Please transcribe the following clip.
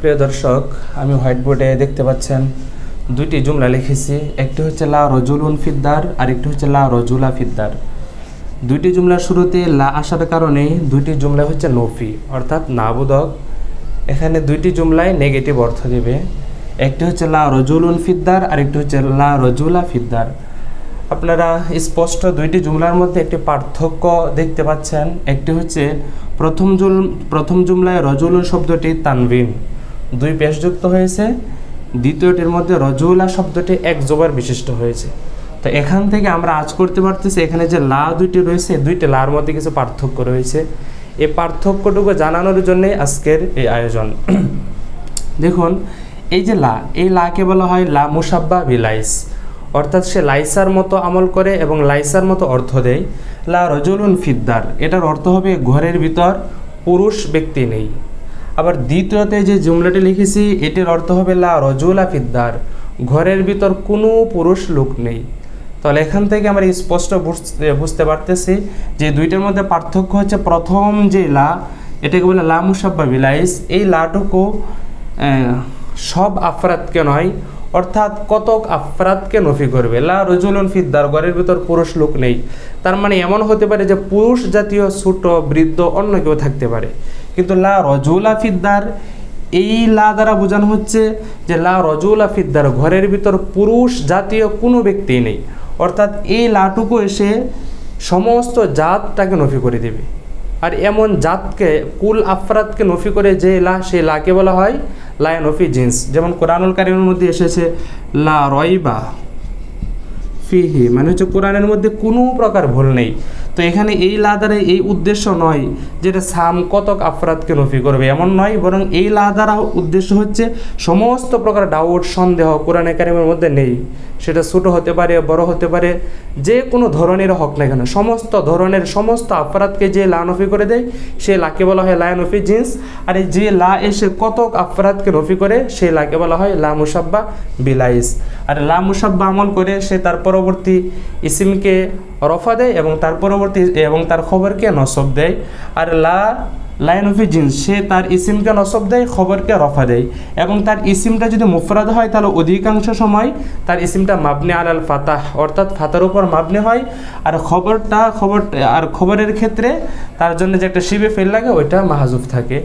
প্রিয় দর্শক, আমি হোয়াইট বোর্ডে দেখতে পাচ্ছেন দুইটি জুমলা লিখেছি। একটি হচ্ছে লা রজুলুন ফিদ্দার আর একটি হচ্ছে লা রজুলা ফিদ্দার। দুইটি জুমলার শুরুতে লা আসার কারণে দুইটি জুমলা হচ্ছে নফি অর্থাৎ নাবোধক। এখানে দুইটি জুমলায় নেগেটিভ অর্থ দেবে। একটি হচ্ছে লা রজুলুন ফিদ্দার আর একটি হচ্ছে লা রজুলা ফিদ্দার। আপনারা স্পষ্ট দুইটি জুমলার মধ্যে একটি পার্থক্য দেখতে পাচ্ছেন। একটি হচ্ছে প্রথম জুমলায় রজুলুন শব্দটি তানবিন, দুই পেশযুক্ত হয়েছে। দ্বিতীয়টির মধ্যে রজুলা শব্দটি এক জবর বিশিষ্ট হয়েছে। তো এখান থেকে আমরা আজ করতে পারতেছি এখানে যে লা দুইটি রয়েছে, দুইটি লার মধ্যে কিছু পার্থক্য রয়েছে। এই পার্থক্যটুকু জানানোর জন্যে আজকের এই আয়োজন। দেখুন, এই যে লা, এই লাকে বলা হয় লা মুসাব্বা বিলাইস, অর্থাৎ সে লাইসার মতো আমল করে এবং লাইসার মতো অর্থ দেয়। লা রজুলুন ফিদ্দার, এটার অর্থ হবে ঘরের ভিতর পুরুষ ব্যক্তি নেই। আবার দ্বিতীয়তে যে জুমলাটি লিখেছি এটির অর্থ হবে লা রজুলা ফিদ্দার, ঘরের ভিতর কোনো পুরুষ লোক নেই। তাহলে এখান থেকে আমরা স্পষ্ট বুঝতে পারতেছি যে দুইটার মধ্যে পার্থক্য হচ্ছে প্রথম যে লা, এটাকে বলে লা মুসাব্বা বিলাইস। এই লাটুকু সব আফরাদকে নয়, অর্থাৎ কতক আফরাদকে নফি করবে। লা রজুলুন ফিদ্দার, ঘরের ভিতর পুরুষ লোক নেই। তার মানে এমন হতে পারে যে পুরুষ জাতীয় ছোট বৃদ্ধ অন্য কেউ থাকতে পারে। কিন্তু লা রজুলা ফিদ্দার, এই লা দ্বারা বোঝানো হচ্ছে যে লা রজুলা ফিদ্দার, ঘরের ভিতর পুরুষ জাতীয় কোনো ব্যক্তি নেই। অর্থাৎ এই লাটুকু এসে সমস্ত জাতটাকে নফি করে দেবে। আর এমন জাতকে, কুল আফরাদকে নফি করে যে লা, সেই লাকে বলা হয় লা নফি জিন্স। যেমন কোরআনুল কারীমের মধ্যে এসেছে লা রয়বা ফিহি, মানে হচ্ছে কোরআনের মধ্যে কোনো প্রকার ভুল নেই। তো এখানে এই লা দ্বারা এই উদ্দেশ্য নয় যেটা সাম কতক আফরাদকে নফি করবে, এমন নয়, বরং এই লা দ্বারা উদ্দেশ্য হচ্ছে সমস্ত প্রকার ডাউট সন্দেহ কোরআনে কারীমের মধ্যে নেই। সেটা ছোটো হতে পারে, বড় হতে পারে, যে কোনো ধরনের হক না কেন, সমস্ত ধরনের সমস্ত আফরাদকে যে লা নফি করে দেয় সে লাকে বলা হয় লা নফি জিন্স। আর এই যে লা এসে কতক আফরাদকে নফি করে সেই লাকে বলা হয় লা মুসাব্বা বিলাইস। আর লা মুসাব্বা আমল করে সে তার পরবর্তী ইসিমকে রফা দেয় এবং তার পরবর্তী এবং তার খবরকে নসব দেয়। আর লা নফি জিন্স, সে তার ইসিমকে নসব দেয়, খবরকে রফা দেয়। এবং তার ইসিমটা যদি মুফরাদ হয় তাহলে অধিকাংশ সময় তার ইসিমটা মাবনি আলাল ফাতাহ, অর্থাৎ ফাতার উপর মাবনি হয়। আর খবরের ক্ষেত্রে তার জন্য যে একটা শিবে ফেল লাগে ওইটা মাহজুফ থাকে।